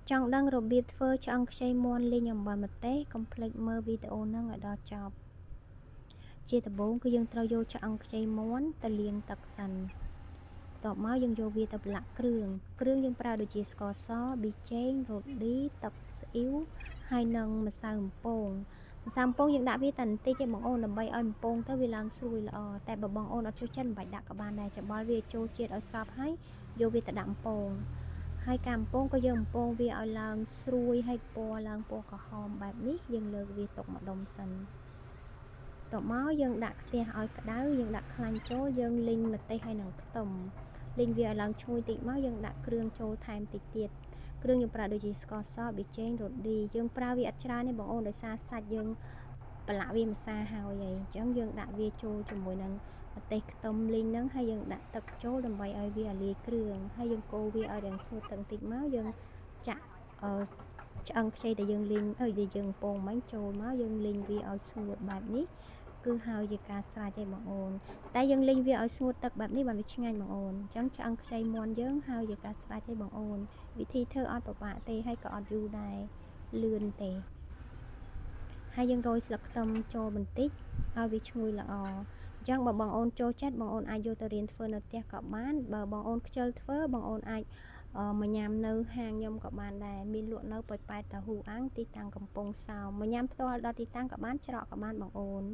ចង់ដឹងរបៀបធ្វើឆ្អឹងខ្ចីមាន់លីងអំបិលម្ទេសកុំភ្លេចមើលវីដេអូហ្នឹងឲ្យដល់ចប់ជាដំបូងគឺយើងត្រូវយកឆ្អឹងខ្ចីមាន់ទៅលាងទឹកសិនបន្ទាប់មកយើងយកវាទៅប្រឡាក់គ្រឿងយើងប្រើដូចជាស្ករសប៊ីចេងរ៉ូឌីទឹកស្អ៊ីវហើយនិងម្សៅអំពងយើងដាក់វាតែបន្តិចទេបងអូនដើម្បីឲ្យអំពងទៅវាឡើងស្រួយល្អតែបើបងអូនអត់ចូលចិត្តមិនបាច់ដាក់ក៏បានដែរច្របល់វាចូលជាតិឲ្យសព្វហើយយកវាទៅដាក់អំពងហើយការអំពងក៏យើងអំពងវាឲ្យឡើងស្រួយហើយពណ៌ឡើងពណ៌ក្រហមបែបនេះយើងលើកវាទុកម្ដុំសិនតមកយើងដាក់ខ្ទះឲ្យក្តៅយើងដាក់ខ្លាញ់ចូលយើងលីងម្ទេសហើយនឹងខ្ទឹមលីងវាឲ្យឡើងឈ្ងុយតិចមកយើងដាក់គ្រឿងចូលថែមតិចទៀតគ្រឿងយើងប្រើដូចជាស្ករសប៊ីចេងរ៉ូឌីយើងប្រើវាអត់ច្រើនទេបងអូនដោយសារសាច់យើងប្រឡាក់វាម្សាហើយអញ្ចឹងយើងដាក់វាចូលជាមួយនឹងម្ទេសខ្ទឹមលីងហ្នឹងហើយយើងដាក់ទឹកចូលដើម្បីឲ្យវាលាយគ្រឿងហើយយើងកូរវាឲ្យដល់ស្ងួតទឹកបន្តិចមកយើងចាក់ឆ្អឹងខ្ចីដែលយើងលីងដែលយើងពងមិញចូលមកយើងលីងវាឲ្យស្ងួតបែបនេះគឺហើយជាការស្រេចហើយបងអូនតែយើងលីងវាឲ្យស្ងួតទឹកបែបនេះបានវាឆ្ងាញ់បងអូនអញ្ចឹងឆ្អឹងខ្ចីមាន់យើងហើយជាការស្រេចហើយបងអូនវិធីធ្វើអត់ពិបាកទេហើយក៏អត់យូរដែរលឿនទេហើយយើងរោយស្លឹកខ្ទឹមចូលបន្តិចឲ្យវាឈ្ងុយល្អអញ្ចឹងបើបងអូនចូលចិត្តបងអូនអាចយកទៅរៀនធ្វើនៅផ្ទះក៏បានបើបងអូនខ្ជិលធ្វើបងអូនអាចមកញ៉ាំនៅហាងខ្ញុំក៏បានដែរមានលក់នៅប៉ោយប៉ែតតាហ៊ូអាំងទីតាំងកំពង់សោមមកញ៉ាំផ្ទាល់ដល់ទីតាំងក៏បានច្រកក៏បានបងអូន